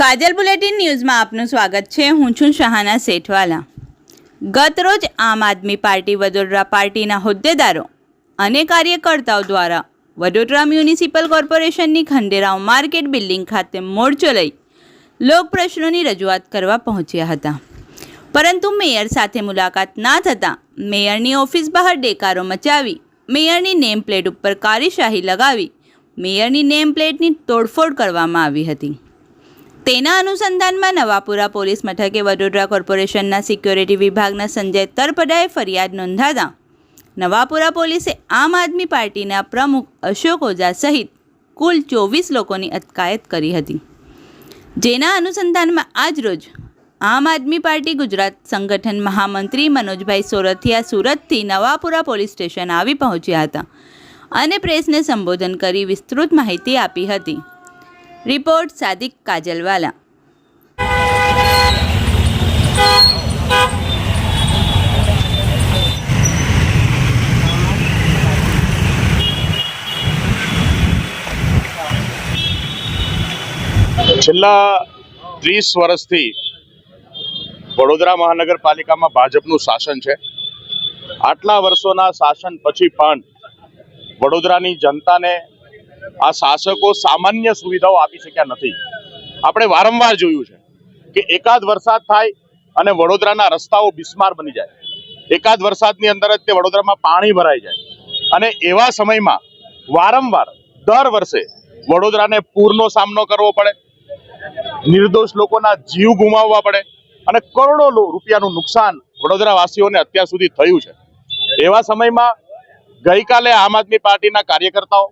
કાજલ bulletin ન્યૂઝમાં આપનું સ્વાગત છે। હું છું શહાના સેઠવાલા। ગત રોજ આમ આદમી પાર્ટી વડોદરા પાર્ટીના હોદ્દેદારો અને કાર્યકર્તાઓ દ્વારા વડોદરા મ્યુનિસિપલ કોર્પોરેશનની ખંડેરાવ માર્કેટ બિલ્ડિંગ ખાતે મોરચો લઈ લોક પ્રશ્નોની રજૂઆત કરવા પહોંચ્યા હતા, પરંતુ મેયર સાથે મુલાકાત ના થતાં મેયરની ઓફિસ બહાર દેકારો મચાવી મેયરની નેમ પ્લેટ ઉપર કારીશાહી લગાવી મેયરની નેમ પ્લેટની તોડફોડ કરવામાં આવી હતી। તેના અનુસંધાનમાં નવાપુરા પોલીસ મથકે વડોદરા કોર્પોરેશનના સિક્યોરિટી વિભાગના સંજય તરપડાએ ફરિયાદ નોંધાતા નવાપુરા પોલીસે આમ આદમી પાર્ટીના પ્રમુખ અશોક ઓઝા સહિત કુલ 24 લોકોની અટકાયત કરી હતી, જેના અનુસંધાનમાં આજરોજ આમ આદમી પાર્ટી ગુજરાત સંગઠન મહામંત્રી મનોજભાઈ સોરથિયા સુરતથી નવાપુરા પોલીસ સ્ટેશન આવી પહોંચ્યા હતા અને પ્રેસને સંબોધન કરી વિસ્તૃત માહિતી આપી હતી। રિપોર્ટ સાદિક કાજલવાલા। છેલ્લા 30 વર્ષથી વડોદરા મહાનગરપાલિકામાં ભાજપનું શાસન છે। આટલા વર્ષોના શાસન પછી પણ વડોદરાની જનતાને આ શાસકો સામાન્ય સુવિધાઓ આપી શક્યા નથી। આપણે વારંવાર જોયું છે કે એકાદ વરસાદ થાય અને વડોદરાના રસ્તાઓ બિસ્માર બની જાય, એકાદ વરસાદની અંદર જ તે વડોદરામાં પાણી ભરાઈ જાય અને એવા સમયમાં વારંવાર દર વર્ષે વડોદરાને પૂરનો સામનો કરવો પડે, નિર્દોષ લોકોના જીવ ગુમાવવા પડે અને કરોડો રૂપિયાનું નુકસાન વડોદરાવાસીઓને અત્યાર સુધી થયું છે। એવા સમયમાં ગઈકાલે આમ આદમી પાર્ટીના કાર્યકર્તાઓ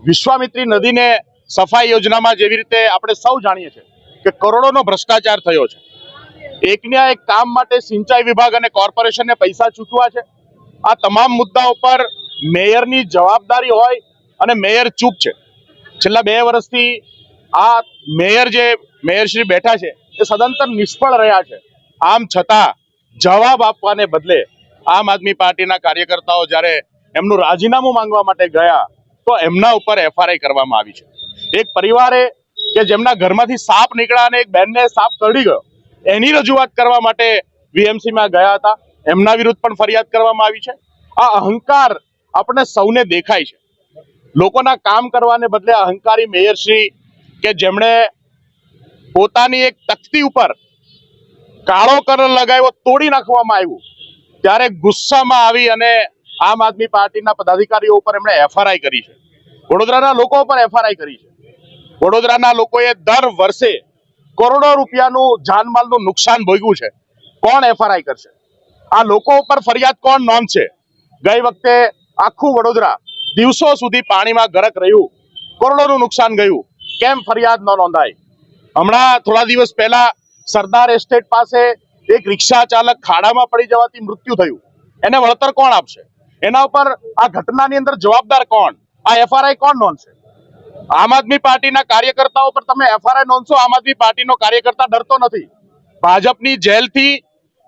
વિશ્વામિત્રી નદીને સફાઈ યોજનામાં જેવી રીતે આપણે સૌ જાણીએ છીએ કે કરોડોનો ભ્રષ્ટાચાર થયો છે, એકના એક કામ માટે સિંચાઈ વિભાગ અને કોર્પોરેશનને પૈસા ચૂકવા છે। આ તમામ મુદ્દાઓ પર મેયરની જવાબદારી હોય અને મેયર ચૂપ છે। છેલ્લા 2 વર્ષથી આ મેયરશ્રી બેઠા છે એ સદંતર નિષ્ફળ રહ્યા છે। આમ છતાં જવાબ આપવાને બદલે આમ આદમી પાર્ટીના કાર્યકર્તાઓ જ્યારે એમનું રાજીનામું માંગવા માટે ગયા તો એમના ઉપર એફઆરઆઈ કરવામાં આવી છે। એક પરિવારે કે જેમના ઘરમાંથી સાપ નીકળ્યા અને એક બહેનને સાપ કરડી ગયો એની રજૂઆત કરવા માટે વીએમસીમાં ગયા હતા, એમના વિરુદ્ધ પણ ફરિયાદ કરવામાં આવી છે। આ અહંકાર આપણે સૌને દેખાય છે। લોકોના કામ કરવાને બદલે અહંકારી મેયરશ્રી કે જેમણે પોતાની એક તખ્તી ઉપર કાળો કલર લગાવ્યો તોડી નાખવામાં આવ્યું ત્યારે ગુસ્સામાં આવી અને આમ આદમી પાર્ટીના પદાધિકારીઓ ઉપર એમણે એફઆરઆઈ કરી છે, વડોદરાના લોકો ઉપર એફઆરઆઈ કરી છે। વડોદરાના લોકોએ દર વર્ષે કરોડો રૂપિયાનું જાનમાલનું નુકસાન ભોગવ્યું છે, કોણ એફઆરઆઈ કરશે? આ લોકો ઉપર ફરિયાદ કોણ નોંધશે? ગઈ વખતે આખું વડોદરા દિવસો સુધી પાણીમાં ગરક રહ્યું, કરોડોનું નુકસાન ગયું, કેમ ફરિયાદ ન નોંધાય? હમણાં થોડા દિવસ પહેલા સરદાર એસ્ટેટ પાસે એક રિક્ષા ચાલક ખાડામાં પડી જવાથી મૃત્યુ થયું, એને વળતર કોણ આપશે? એના ઉપર આ ઘટનાની અંદર જવાબદાર કોણ? આ એફઆરઆઈ કોણ નોંધશે? આમ આદમી પાર્ટીના કાર્યકર્તાઓ પર તમે એફઆરઆઈ નોંધશો? આમ આદમી પાર્ટીનો કાર્યકર્તા ડરતો નથી। ભાજપની જેલથી,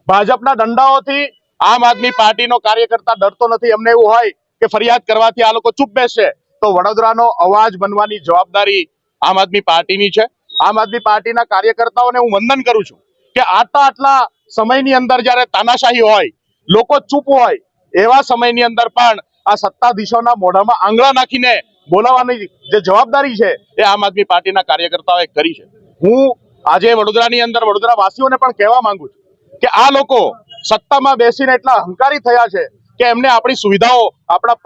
ભાજપના દંડાઓથી આમ આદમી પાર્ટીનો કાર્યકર્તા ડરતો નથી। એમને એવું હોય કે ફરિયાદ કરવાથી આ લોકો ચૂપ બેસશે તો વડોદરાનો અવાજ બનવાની જવાબદારી આમ આદમી પાર્ટીની છે। આમ આદમી પાર્ટીના કાર્યકર્તાઓને હું વંદન કરું છું કે આટલા સમયની અંદર જ્યારે તાનાશાહી હોય, લોકો ચૂપ હોય, એવા સમયની અંદર પણ આ સત્તાધીશોના મોઢામાં આંગળા નાખીને બોલાવવાની જે જવાબદારી છે એ આમ આદમી પાર્ટીના કાર્યકર્તાઓએ કરી છે। હું આજે વડોદરાની અંદર વડોદરા વાસીઓને પણ કહેવા માંગુ છું કે આ લોકો સત્તામાં બેસીને એટલા અહંકારી થયા છે કે એમને આપણી સુવિધાઓ, આપણા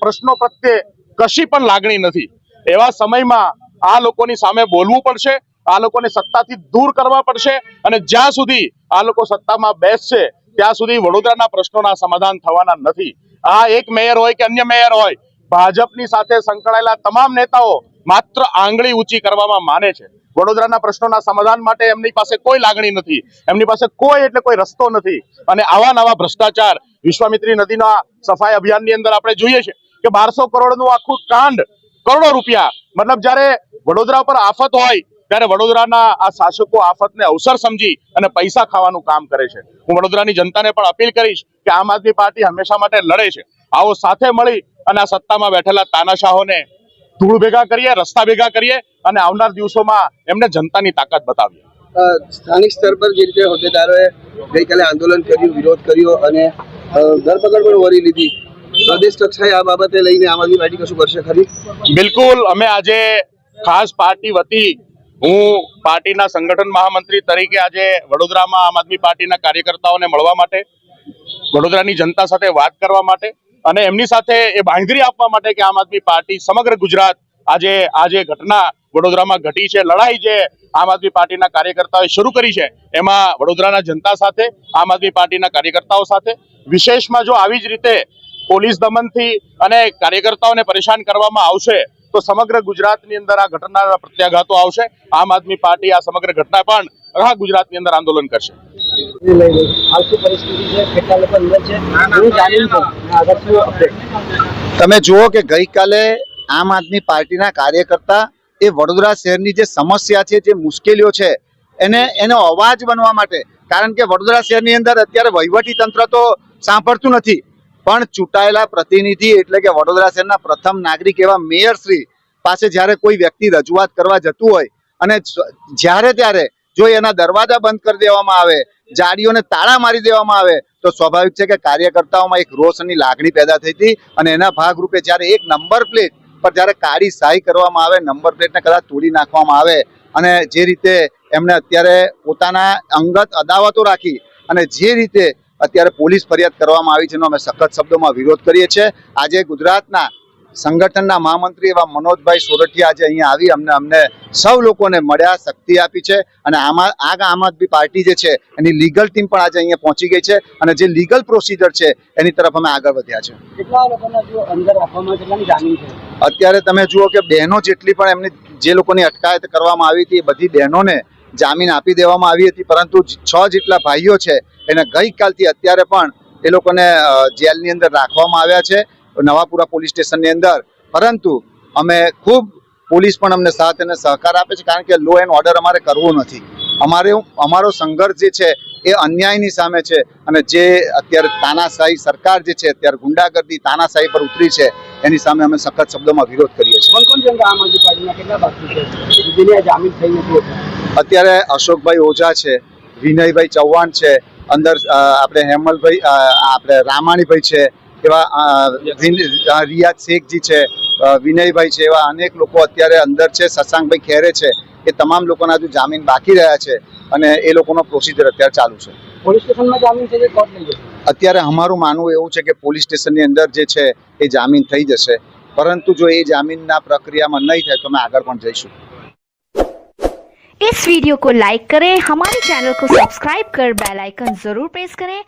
પ્રશ્નો પ્રત્યે કશી પણ લાગણી નથી। એવા સમયમાં આ લોકોની સામે બોલવું પડશે, આ લોકોને સત્તાથી દૂર કરવા પડશે અને જ્યાં સુધી આ લોકો સત્તામાં બેસશે ત્યાં સુધી વડોદરાના પ્રશ્નોના સમાધાન થવાના નથી। આ એક મેયર હોય કે અન્ય મેયર હોય, ભાજપની સાથે સંકળાયેલા તમામ નેતાઓ માત્ર આંગળી ઊંચી કરવામાં માને છે। વડોદરાના પ્રશ્નોના સમાધાન માટે એમની પાસે કોઈ લાગણી નથી, એમની પાસે કોઈ રસ્તો નથી અને આવા નવા ભ્રષ્ટાચાર વિશ્વામિત્રી નદીના સફાઈ અભિયાનની અંદર આપણે જોઈએ છે કે 1200 કરોડનું આખું કાંડ, કરોડો રૂપિયા, મતલબ જ્યારે વડોદરા પર આફત હોય ત્યારે વડોદરાના આ શાસકો આફતને અવસર સમજી અને પૈસા ખાવાનું કામ કરે છે। હું વડોદરાની જનતાને પણ અપીલ કરીશ કે આમ આદમી પાર્ટી હંમેશા માટે લડે છે। આવો સાથે મળી અને આ સત્તામાં બેઠેલા તાનાશાહોને ધૂળ ભેગા કરીએ, રસ્તા ભેગા કરીએ અને આવનાર દિવસોમાં એમને જનતાની તાકાત બતાવીએ. સ્થાનિક સ્તર પર જે રીતે હોદ્દેદારોએ ગઈકાલે આંદોલન કર્યું, વિરોધ કર્યો અને ધરપકડ પણ વરી લીધી, પ્રદેશ કક્ષાએ આ બાબતે લઈને આમ આદમી પાર્ટી કશું કરશે ખરી? બિલકુલ, અમે આજે ખાસ પાર્ટી વતી હું પાર્ટીના સંગઠન મહામંત્રી તરીકે આજે વડોદરામાં આમ આદમી પાર્ટીના કાર્યકર્તાઓને મળવા માટે, વડોદરાની જનતા સાથે વાત કરવા માટે અને એમની સાથે એ બાંહેધરી આપવા માટે કે આમ આદમી પાર્ટી સમગ્ર ગુજરાત આજે ઘટના વડોદરામાં ઘટી છે, લડાઈ જે આમ આદમી પાર્ટીના કાર્યકર્તાઓએ શરૂ કરી છે, એમાં વડોદરાના જનતા સાથે, આમ આદમી પાર્ટીના કાર્યકર્તાઓ સાથે, વિશેષમાં જો આવી જ રીતે પોલીસ દમનથી અને કાર્યકર્તાઓને પરેશાન કરવામાં આવશે તો સમગ્ર ગુજરાતની અંદર આ ઘટનાના પ્રત્યાઘાતો આવશે. આમ આદમી પાર્ટી આ સમગ્ર ઘટના પણ આખા ગુજરાતની અંદર આંદોલન કરશે. તમે જુઓ કે ગઈકાલે આમ આદમી પાર્ટીના કાર્યકર્તા એ વડોદરા શહેરની જે સમસ્યા છે, જે મુશ્કેલીઓ છે, એનો અવાજ બનવા માટે, કારણ કે વડોદરા શહેરની અંદર અત્યારે વહીવટી તંત્ર તો સાંભળતું નથી, પણ ચૂંટાયેલા પ્રતિનિધિ એટલે કે વડોદરા શહેરના પ્રથમ નાગરિક એવા મેયર શ્રી પાસે જ્યારે કોઈ વ્યક્તિ રજૂઆત કરવા જતું હોય અને જ્યારે ત્યારે જો એના દરવાજા બંધ કરી દેવામાં આવે, જાળીઓને તાળા મારી દેવામાં આવે, તો સ્વાભાવિક છે કે કાર્યકર્તાઓમાં એક રોષની લાગણી પેદા થઈ હતી અને એના ભાગરૂપે જ્યારે એક નંબર પ્લેટ પર જ્યારે કાળી શાહી કરવામાં આવે, નંબર પ્લેટને કદાચ તોડી નાખવામાં આવે અને જે રીતે એમને અત્યારે પોતાના અંગત અદાવતો રાખી અને જે રીતે અત્યારે પોલીસ ફરિયાદ કરવામાં આવી છે, એનો અમે સખત શબ્દોમાં વિરોધ કરીએ છીએ. આજે ગુજરાતના સંગઠનના મહામંત્રી એવા મનોજભાઈ સોરઠિયા આજે અહીંયા આવી અમને સૌ લોકોને મળ્યા, શક્તિ આપી છે અને આમ આદમી પાર્ટી જે છે એની લીગલ ટીમ પણ આજે અહીંયા પહોંચી ગઈ છે અને જે લીગલ પ્રોસિજર છે એની તરફ અમે આગળ વધ્યા છે. અત્યારે તમે જુઓ કે બહેનો જેટલી પણ એમની જે લોકોની અટકાયત કરવામાં આવી હતી એ બધી બહેનોને જામીન આપી દેવામાં આવી હતી, પરંતુ 6 જેટલા ભાઈઓ છે એને ગઈકાલથી અત્યારે પણ એ લોકોને જેલની અંદર રાખવામાં આવ્યા છે, નવાપુરા પોલીસ સ્ટેશનની અંદર. પરંતુ અમે ખૂબ, પોલીસ પણ અમને સાથ અને સહકાર આપે છે, કારણ કે લો એન્ડ ઓર્ડર અમારે કરવો નથી. અમારો સંઘર્ષ જે છે એ અન્યાયની સામે છે અને જે અત્યારે તાનાશાહી સરકાર જે છે, અત્યારે ગુંડાગર્દી તાનાશાહી પર ઉતરી છે, એની સામે અમે સખત શબ્દોમાં વિરોધ કરીએ છીએ. અત્યારે અશોકભાઈ ઓઝા છે, વિનયભાઈ ચૌહાણ છે, અંદર આપણે હેમલભાઈ, આપણે રામાણીભાઈ છે, એવા રિયાજ શેખજી છે, વિનયભાઈ છે, એવા અનેક લોકો અત્યારે અંદર છે, શશાંકભાઈ ખેરે છે, એ તમામ લોકોના હજુ જામીન બાકી રહ્યા છે અને એ લોકોનો પ્રોસિજર અત્યારે ચાલુ છે. પોલીસ સ્ટેશનમાં જામીન છે કે કોર્ટ લઈ જશે? અત્યારે અમારું માનવું એવું છે કે પોલીસ સ્ટેશનની અંદર જે છે એ જામીન થઈ જશે, પરંતુ જો એ જામીનના પ્રક્રિયામાં નહીં થાય તો અમે આગળ પણ જઈશું. इस वीडियो को लाइक करें, हमारे चैनल को सब्सक्राइब कर बेल आइकन जरूर प्रेस करें